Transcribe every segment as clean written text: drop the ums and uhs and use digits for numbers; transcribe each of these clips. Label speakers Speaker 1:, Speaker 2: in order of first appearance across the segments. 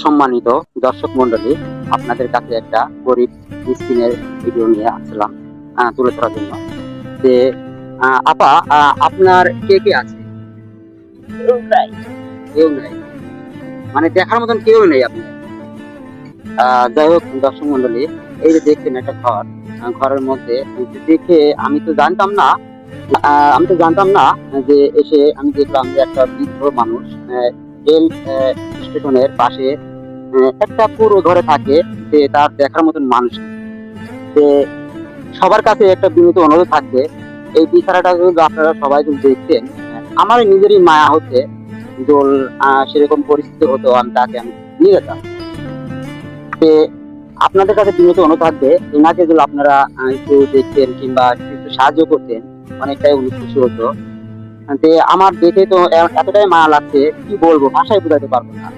Speaker 1: সম্মানিত দর্শক মন্ডলী, আপনাদের কাছে একটা গরিব মিসকিনের ভিডিও নিয়ে আসলাম তুলে ধরার জন্য। যে আপা, আপনার কে কে আছে?
Speaker 2: কেউ নাই।
Speaker 1: কেউ নাই, মানে দেখার মতন কেউ নেই আপনি? যাই হোক দর্শক মন্ডলী, এই যে দেখছেন একটা ঘর, ঘরের মধ্যে দেখে আমি তো জানতাম না যে এসে আমি দেখলাম যে একটা বৃদ্ধ মানুষ রেল স্টেশনের পাশে একটা পুরো ঘরে থাকে, যে তার দেখার মতন মানুষ নেই। যে সবার কাছে একটা বিনীত অনুরোধ থাকবে, এই বিচারাটা যদি আপনারা সবাই যদি দেখতেন, আমার নিজেরই মায়া হচ্ছে। যদি সেরকম পরিস্থিতি হতো, আমি নিয়ে যেতাম। যে আপনাদের কাছে বিনীত অনুরোধ থাকবে, এনাকে যদি আপনারা একটু দেখতেন কিংবা একটু সাহায্য করতেন, অনেকটাই উনি খুশি হতো। যে আমার দেখে তো এতটাই মায়া লাগছে, কি বলবো, ভাষায় বোঝাতে পারবো না।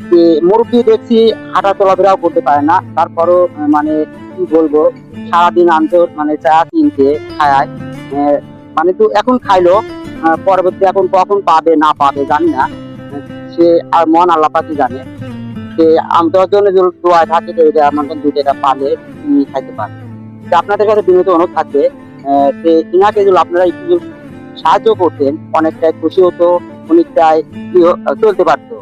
Speaker 1: যে মুরব্বী দেখছি হাঁটা চলাফেরাও করতে পারে না, তারপরও মানে কি বলবো, সারাদিন আন্তর মানে চা কিনতে খায়। মানে তো এখন খাইলো, পরবর্তী এখন কখন পাবে না পাবে জানি না। সে আর মন আল্লাহ পাকি জানে। যে আমার জন্য যদি দোয়া থাকে, যে আমার জন্য 2 টাকা পালে তিনি খাইতে পারে। যে আপনাদের কাছে বিনীত অনুরোধ থাকবে, যে ইনাকে যদি আপনারা একটু সাহায্য করতেন, অনেকটাই খুশি হতো, অনেকটাই চলতে পারতো।